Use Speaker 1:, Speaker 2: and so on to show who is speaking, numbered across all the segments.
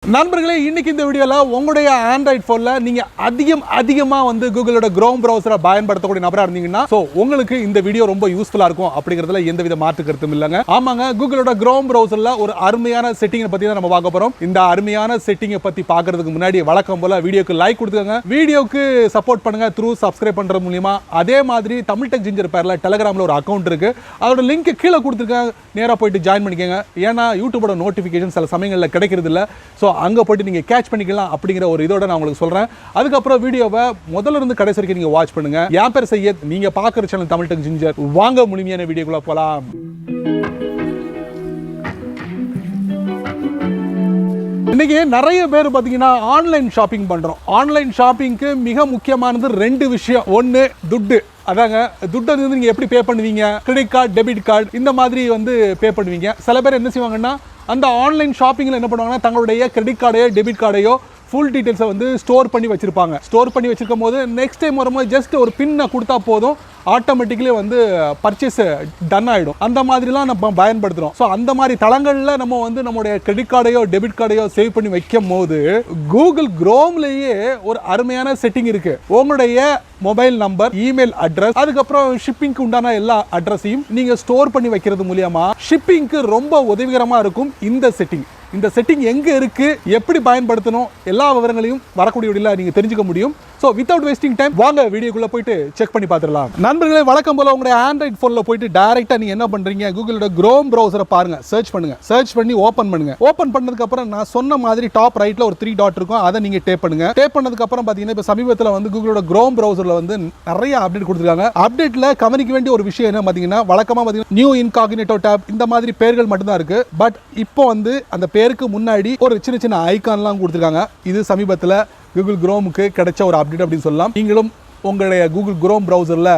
Speaker 1: நண்பர்களே இன்னைக்கு இந்த வீடியோல உங்களுடைய ஆண்ட்ராய்ட் போன்ல நீங்க அதிகமா வந்து கூகுளோட குரோம் பிரவுசரை பயன்படுத்தக்கூடிய நபரா இருந்தீங்கன்னா சோ உங்களுக்கு இந்த வீடியோ ரொம்ப யூஸ்ஃபுல்லா இருக்கும் அப்படிங்கிறதுல எந்தவித மாற்று கருத்தும் இல்லங்க. ஆமாங்க, கூகுளோட குரோம் பிரவுசர்ல ஒரு அருமையான செட்டிங்கை பத்தி தான் நம்ம பார்க்க போறோம். இந்த அருமையான செட்டிங்கை பத்தி பார்க்கிறதுக்கு முன்னாடி வழக்கம் போல வீடியோக்கு லைக் கொடுத்துக்கங்க, வீடியோக்கு சப்போர்ட் பண்ணுங்க த்ரூ சப்ஸ்கிரைப் பண்றது மூலமா. அதே மாதிரி தமிழ் டெக் ஜிஞ்சர் பேர்ல டெலிகிராம்ல ஒரு அக்கவுண்ட் இருக்கு, அதோட லிங்க் கீழே கொடுத்துருக்கேன், நேரா போயிட்டு ஜாயின் பண்ணிக்கங்க. ஏன்னா யூடியூபோட நோட்டிஃபிகேஷன் சில சமயங்களில் கிடைக்கிறது இல்லை, ஸோ அங்கே போய்ட்டு நீங்கள் கேட்ச் பண்ணிக்கலாம் அப்படிங்கிற ஒரு இதோட நான் உங்களுக்கு சொல்கிறேன். அதுக்கப்புறம் வீடியோவை முதல்ல இருந்து கடைசி வரைக்கும் நீங்கள் வாட்ச் பண்ணுங்க. என் பேர் சையத், நீங்கள் பார்க்குற சேனல் தமிழ் டெக் ஜிஞ்சர். வாங்க முழுமையான வீடியோக்குள்ள போகலாம். இன்னைக்கு நிறைய பேர் பார்த்தீங்கன்னா ஆன்லைன் ஷாப்பிங் பண்ணுறோம். ஆன்லைன் ஷாப்பிங்க்கு மிக முக்கியமானது ரெண்டு விஷயம். ஒன்று துட்டு. அதாங்க, துட்டை வந்து நீங்கள் எப்படி பே பண்ணுவீங்க? கிரெடிட் கார்டு, டெபிட் கார்டு இந்த மாதிரி வந்து பே பண்ணுவீங்க. சில பேர் என்ன செய்வாங்கன்னா அந்த ஆன்லைன் ஷாப்பிங்கில் என்ன பண்ணுவாங்கன்னா தங்களுடைய கிரெடிட் கார்டையோ டெபிட் கார்டையோ ஃபுல் டீட்டெயில்ஸை வந்து ஸ்டோர் பண்ணி வச்சிருப்பாங்க. ஸ்டோர் பண்ணி வச்சிருக்கும் போது நெக்ஸ்ட் டைம் வரும்போது ஜஸ்ட் ஒரு பின்னை கொடுத்தா போதும், ஆட்டோமேட்டிக்கலி வந்து பர்ச்சேஸ் டன் ஆகிடும். அந்த மாதிரிலாம் நம்ம பயன்படுத்துகிறோம். ஸோ அந்த மாதிரி தளங்களில் நம்ம வந்து நம்மளுடைய கிரெடிட் கார்டையோ டெபிட் கார்டையோ சேவ் பண்ணி வைக்கும் போது கூகுள் குரோம்லேயே ஒரு அருமையான செட்டிங் இருக்கு. உங்களுடைய மொபைல் நம்பர், இமெயில் அட்ரஸ், அதுக்கப்புறம் ஷிப்பிங்க்கு உண்டான எல்லா அட்ரஸையும் நீங்க ஸ்டோர் பண்ணி வைக்கிறது மூலமா ஷிப்பிங்க்கு ரொம்ப உதவிகரமா இருக்கும் இந்த செட்டிங். இந்த செட்டிங் எங்க இருக்கு, எப்படி பயன்படுத்தணும், எல்லா விவரங்களையும் வரக்கூடிய வீடியோல நீங்க தெரிஞ்சுக்க முடியும். ஸோ வித்தவுட் வேஸ்டிங் டைம் வாங்க வீடியோக்குள்ள போயிட்டு செக் பண்ணி பார்த்துடலாம். நண்பர்களே, வழக்கம் போல உங்களுடைய ஆண்ட்ராய்ட் போன்ல போயிட்டு டைரக்டா நீங்க என்ன பண்றீங்க, கூகுளோட குரோம் பிரவுசரை பாருங்க, சர்ச் பண்ணுங்க. சர்ச் பண்ணி ஓபன் பண்ணுங்க. ஓபன் பண்ணதுக்கு அப்புறம் நான் சொன்ன மாதிரி டாப் ரைட்ல ஒரு 3 டாட் இருக்கும், அதை நீங்க டேப் பண்ணுங்க. டேப் பண்ணதுக்கு அப்புறம் பாத்தீங்கன்னா இப்ப சமீபத்தில் வந்து கூகுளோட குரோம் பிரவுசர்ல வந்து நிறைய அப்டேட் கொடுத்துருக்காங்க. அப்டேட்ல கவனிக்க வேண்டிய ஒரு விஷயம் என்ன பாத்தீங்கன்னா, வழக்கமா பாத்தீங்கன்னா நியூ இன்காக்னிட்டோ டேப் இந்த மாதிரி பேர்கள் மட்டும் தான் இருக்கு. பட் இப்போ வந்து அந்த பேருக்கு முன்னாடி ஒரு சின்ன சின்ன ஐகான்லாம் கொடுத்துருக்காங்க. இது சமீபத்தில் கூகுள் குரோமுக்கு கிடைச்ச ஒரு அப்டேட் அப்படின்னு சொல்லலாம். நீங்களும் உங்களுடைய கூகுள் குரோம் ப்ரௌசரில்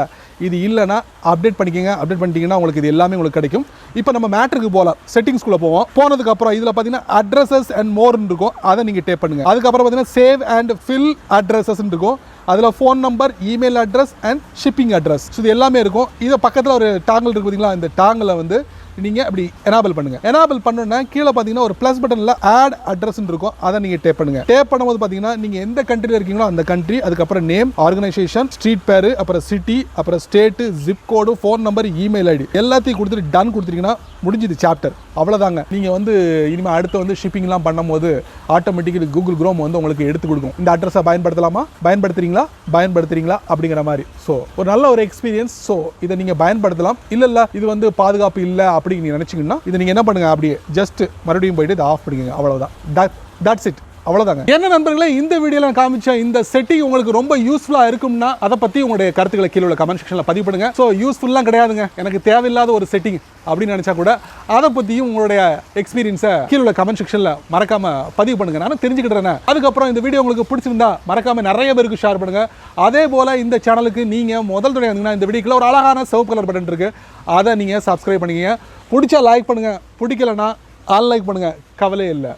Speaker 1: இது இல்லைன்னா அப்டேட் பண்ணிக்கங்க. அப்டேட் பண்ணிட்டீங்கன்னா உங்களுக்கு இது எல்லாமே உங்களுக்கு கிடைக்கும். இப்போ நம்ம மேட்ருக்கு போகலாம். செட்டிங்ஸ்குள்ளே போவோம். போனதுக்கப்புறம் இதில் பார்த்தீங்கன்னா அட்ரஸஸ் அண்ட் மோர்னு இருக்கும், அதை நீங்கள் டேப் பண்ணுங்கள். அதுக்கப்புறம் பார்த்தீங்கன்னா சேவ் அண்ட் ஃபில் அட்ரஸஸ்ன்னு இருக்கும். அதில் phone number, email address and shipping address, இது எல்லாமே இருக்கும். இதை பக்கத்தில் ஒரு டாங்கிள் இருக்கு பார்த்தீங்களா, இந்த டாங்கில் வந்து நீங்கள் அப்படி எனேபிள் பண்ணுங்க. எனேபிள் பண்ணோன்னா கீழே பார்த்தீங்கன்னா ஒரு ப்ளஸ் பட்டனில் ஆட் அட்ரஸ் இருக்கும், அதை நீங்கள் டேப் பண்ணுங்க. டேப் பண்ணும்போது பார்த்தீங்கன்னா நீங்கள் எந்த கண்ட்ரியில் இருக்கீங்களோ அந்த கண்ட்ரி, அதுக்கப்புறம் நேம், ஆர்கனைசேஷன், ஸ்ட்ரீட் பேரு, அப்புறம் சிட்டி, அப்புறம் state, zip code, phone number, email ID எல்லாத்தையும் கொடுத்துட்டு டன் கொடுத்துட்டீங்கன்னா முடிஞ்சுது சாப்டர். அவ்வளோதாங்க. நீங்கள் வந்து இனிமேல் அடுத்து வந்து ஷிப்பிங்லாம் பண்ணும்போது ஆட்டோமேட்டிக்கலி கூகுள் குரோம் வந்து உங்களுக்கு எடுத்து கொடுக்கும். இந்த அட்ரஸை பயன்படுத்தலாமா, பயன்படுத்துறீங்களா அப்படிங்கிற மாதிரி. ஸோ ஒரு நல்ல ஒரு எக்ஸ்பீரியன்ஸ். ஸோ இதை நீங்கள் பயன்படுத்தலாம். இல்லை இது வந்து பாதுகாப்பு இல்லை அப்படின்னு நீங்க நினைச்சீங்கன்னா இதை நீங்க என்ன பண்ணுங்க, அப்படியே ஜஸ்ட் மறுபடியும் போயிட்டு இதை ஆஃப் பண்ணிக்கங்க. அவ்வளவுதான். That's it. அவ்வளவுதாங்க. என்ன நண்பர்களே, இந்த வீடியோல காமிச்ச இந்த செட்டிங் உங்களுக்கு ரொம்ப யூஸ்ஃபுல்லா இருக்கும்னா அதை பத்தி உங்களுடைய கருத்துக்களை கீழே உள்ள கமெண்ட் செக்ஷன்ல பதிவு பண்ணுங்க. ஸோ யூஸ்ஃபுல்லாம் கிடையாதுங்க, எனக்கு தேவையில்லாத ஒரு செட்டிங் அப்படின்னு நினைச்சா கூட அதை பத்தியும் உங்களுடைய எக்ஸ்பீரியன்ஸை கீழே உள்ள கமெண்ட் செக்ஷன்ல மறக்காம பதிவு பண்ணுங்க, நானும் தெரிஞ்சுக்கிட்டேன். அதுக்கப்புறம் இந்த வீடியோ உங்களுக்கு பிடிச்சிருந்தா மறக்காம நிறைய பேருக்கு ஷேர் பண்ணுங்க. அதே போல இந்த சேனலுக்கு நீங்க முதல் தடவை வந்தீங்கன்னா இந்த வீடியோக்குள்ள ஒரு அழகான சிவப்பு கலர் பட்டன் இருக்கு, அதை நீங்க சப்ஸ்கிரைப் பண்ணிக்கங்க. பிடிச்சா லைக் பண்ணுங்க, பிடிக்கலன்னா அன்லைக் பண்ணுங்க, கவலையே இல்லை.